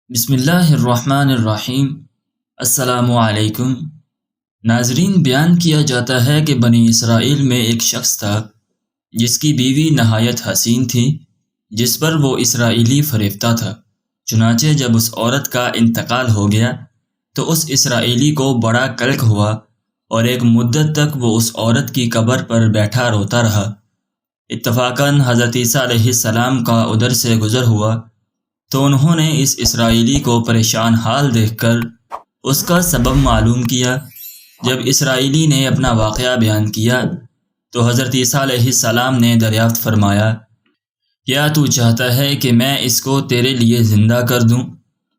بسم اللہ الرحمن الرحیم۔ السلام علیکم ناظرین، بیان کیا جاتا ہے کہ بنی اسرائیل میں ایک شخص تھا جس کی بیوی نہایت حسین تھی، جس پر وہ اسرائیلی فریفتہ تھا۔ چنانچہ جب اس عورت کا انتقال ہو گیا تو اس اسرائیلی کو بڑا کلک ہوا اور ایک مدت تک وہ اس عورت کی قبر پر بیٹھا روتا رہا۔ اتفاقاً حضرت عیسیٰ علیہ السلام کا ادھر سے گزر ہوا تو انہوں نے اس اسرائیلی کو پریشان حال دیکھ کر اس کا سبب معلوم کیا۔ جب اسرائیلی نے اپنا واقعہ بیان کیا تو حضرت عیسیٰ علیہ السلام نے دریافت فرمایا، کیا تو چاہتا ہے کہ میں اس کو تیرے لیے زندہ کر دوں؟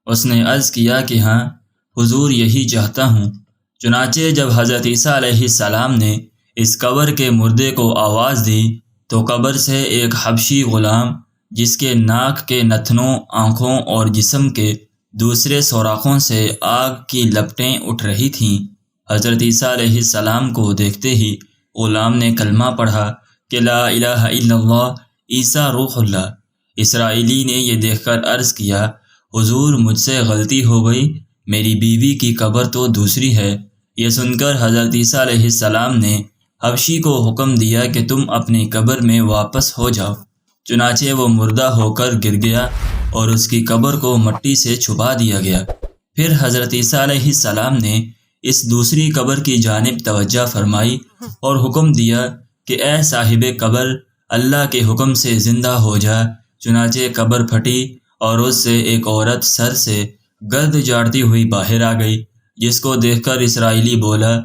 اس نے عرض کیا کہ ہاں حضور، یہی چاہتا ہوں۔ چنانچہ جب حضرت عیسیٰ علیہ السلام نے اس قبر کے مردے کو آواز دی تو قبر سے ایک حبشی غلام، جس کے ناک کے نتنوں، آنکھوں اور جسم کے دوسرے سوراخوں سے آگ کی لپٹیں اٹھ رہی تھیں، حضرت عیسیٰ علیہ السلام کو دیکھتے ہی غلام نے کلمہ پڑھا کہ لا الہ الا اللہ عیسیٰ روح اللہ۔ اسرائیلی نے یہ دیکھ کر عرض کیا، حضور مجھ سے غلطی ہو گئی، میری بیوی کی قبر تو دوسری ہے۔ یہ سن کر حضرت عیسیٰ علیہ السلام نے حبشی کو حکم دیا کہ تم اپنی قبر میں واپس ہو جاؤ۔ چنانچہ وہ مردہ ہو کر گر گیا اور اس کی قبر کو مٹی سے چھپا دیا گیا۔ پھر حضرت عیسیٰ علیہ السلام نے اس دوسری قبر کی جانب توجہ فرمائی اور حکم دیا کہ اے صاحب قبر، اللہ کے حکم سے زندہ ہو جا۔ چنانچہ قبر پھٹی اور اس سے ایک عورت سر سے گرد جاڑتی ہوئی باہر آ گئی، جس کو دیکھ کر اسرائیلی بولا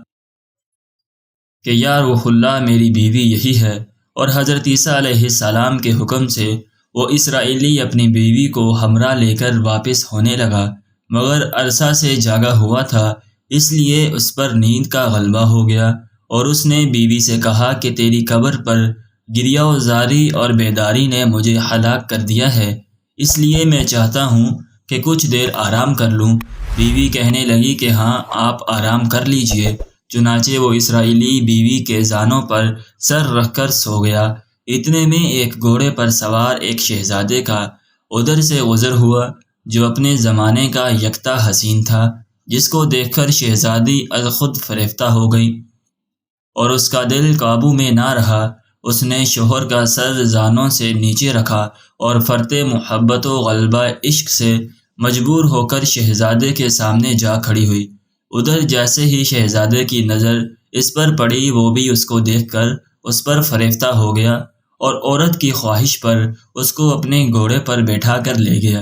کہ یا روح اللہ، میری بیوی یہی ہے۔ اور حضرت عیسیٰ علیہ السلام کے حکم سے وہ اسرائیلی اپنی بیوی کو ہمراہ لے کر واپس ہونے لگا، مگر عرصہ سے جاگا ہوا تھا، اس لیے اس پر نیند کا غلبہ ہو گیا اور اس نے بیوی سے کہا کہ تیری قبر پر گریہ و زاری اور بیداری نے مجھے ہلاک کر دیا ہے، اس لیے میں چاہتا ہوں کہ کچھ دیر آرام کر لوں۔ بیوی کہنے لگی کہ ہاں، آپ آرام کر لیجئے۔ چنانچہ وہ اسرائیلی بیوی کے زانوں پر سر رکھ کر سو گیا۔ اتنے میں ایک گھوڑے پر سوار ایک شہزادے کا ادھر سے گزر ہوا جو اپنے زمانے کا یکتا حسین تھا، جس کو دیکھ کر شہزادی از خود فریفتہ ہو گئی اور اس کا دل قابو میں نہ رہا۔ اس نے شوہر کا سر زانوں سے نیچے رکھا اور فرط محبت و غلبہ عشق سے مجبور ہو کر شہزادے کے سامنے جا کھڑی ہوئی۔ ادھر جیسے ہی شہزادے کی نظر اس پر پڑی، وہ بھی اس کو دیکھ کر اس پر فریفتہ ہو گیا اور عورت کی خواہش پر اس کو اپنے گھوڑے پر بیٹھا کر لے گیا۔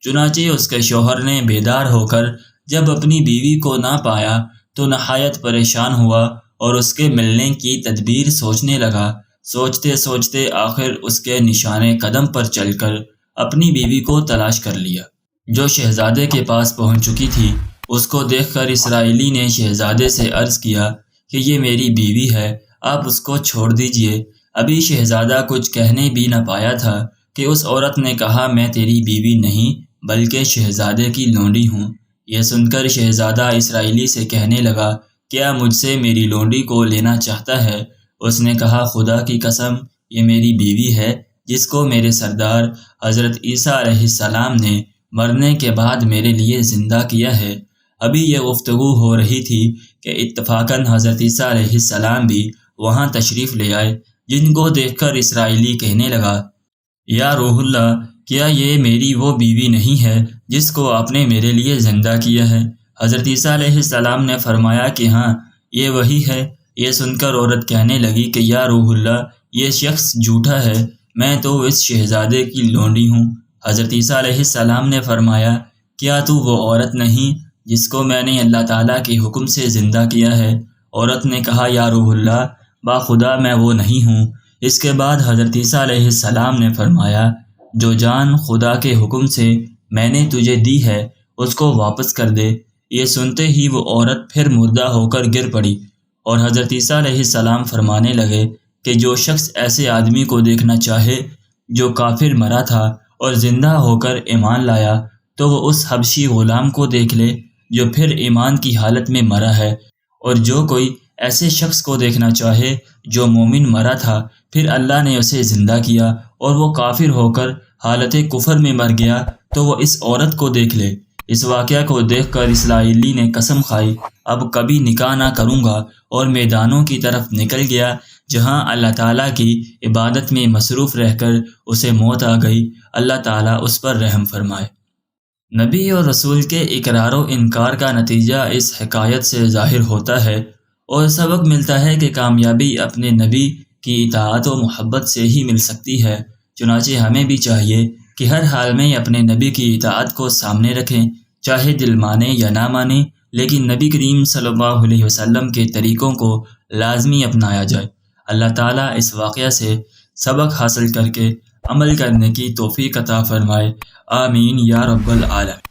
چنانچہ اس کے شوہر نے بیدار ہو کر جب اپنی بیوی کو نہ پایا تو نہایت پریشان ہوا اور اس کے ملنے کی تدبیر سوچنے لگا۔ سوچتے سوچتے آخر اس کے نشانے قدم پر چل کر اپنی بیوی کو تلاش کر لیا، جو شہزادے کے پاس پہنچ چکی تھی۔ اس کو دیکھ کر اسرائیلی نے شہزادے سے عرض کیا کہ یہ میری بیوی ہے، آپ اس کو چھوڑ دیجئے۔ ابھی شہزادہ کچھ کہنے بھی نہ پایا تھا کہ اس عورت نے کہا، میں تیری بیوی نہیں بلکہ شہزادے کی لونڈی ہوں۔ یہ سن کر شہزادہ اسرائیلی سے کہنے لگا، کیا مجھ سے میری لونڈی کو لینا چاہتا ہے؟ اس نے کہا، خدا کی قسم، یہ میری بیوی ہے جس کو میرے سردار حضرت عیسیٰ علیہ السلام نے مرنے کے بعد میرے لیے زندہ کیا ہے۔ ابھی یہ گفتگو ہو رہی تھی کہ اتفاقاً حضرت عیسیٰ علیہ السلام بھی وہاں تشریف لے آئے، جن کو دیکھ کر اسرائیلی کہنے لگا، یا روح اللہ، کیا یہ میری وہ بیوی نہیں ہے جس کو آپ نے میرے لیے زندہ کیا ہے؟ حضرت عیسیٰ علیہ السلام نے فرمایا کہ ہاں، یہ وہی ہے۔ یہ سن کر عورت کہنے لگی کہ یا روح اللہ، یہ شخص جھوٹا ہے، میں تو اس شہزادے کی لونڈی ہوں۔ حضرت عیسیٰ علیہ السلام نے فرمایا، کیا تو وہ عورت نہیں جس کو میں نے اللہ تعالیٰ کے حکم سے زندہ کیا ہے؟ عورت نے کہا، یا روح اللہ، باخدا میں وہ نہیں ہوں۔ اس کے بعد حضرت عیسیٰ علیہ السلام نے فرمایا، جو جان خدا کے حکم سے میں نے تجھے دی ہے اس کو واپس کر دے۔ یہ سنتے ہی وہ عورت پھر مردہ ہو کر گر پڑی اور حضرت عیسیٰ علیہ السلام فرمانے لگے کہ جو شخص ایسے آدمی کو دیکھنا چاہے جو کافر مرا تھا اور زندہ ہو کر ایمان لایا، تو وہ اس حبشی غلام کو دیکھ لے جو پھر ایمان کی حالت میں مرا ہے، اور جو کوئی ایسے شخص کو دیکھنا چاہے جو مومن مرا تھا، پھر اللہ نے اسے زندہ کیا اور وہ کافر ہو کر حالت کفر میں مر گیا تو وہ اس عورت کو دیکھ لے۔ اس واقعہ کو دیکھ کر اسرائیلی نے قسم کھائی، اب کبھی نکاح نہ کروں گا، اور میدانوں کی طرف نکل گیا جہاں اللہ تعالیٰ کی عبادت میں مصروف رہ کر اسے موت آ گئی۔ اللہ تعالیٰ اس پر رحم فرمائے۔ نبی اور رسول کے اقرار و انکار کا نتیجہ اس حکایت سے ظاہر ہوتا ہے، اور سبق ملتا ہے کہ کامیابی اپنے نبی کی اطاعت و محبت سے ہی مل سکتی ہے۔ چنانچہ ہمیں بھی چاہیے کہ ہر حال میں اپنے نبی کی اطاعت کو سامنے رکھیں، چاہے دل مانے یا نہ مانے، لیکن نبی کریم صلی اللہ علیہ وسلم کے طریقوں کو لازمی اپنایا جائے۔ اللہ تعالیٰ اس واقعہ سے سبق حاصل کر کے عمل کرنے کی توفیق عطا فرمائے۔ آمین یا رب العالمین۔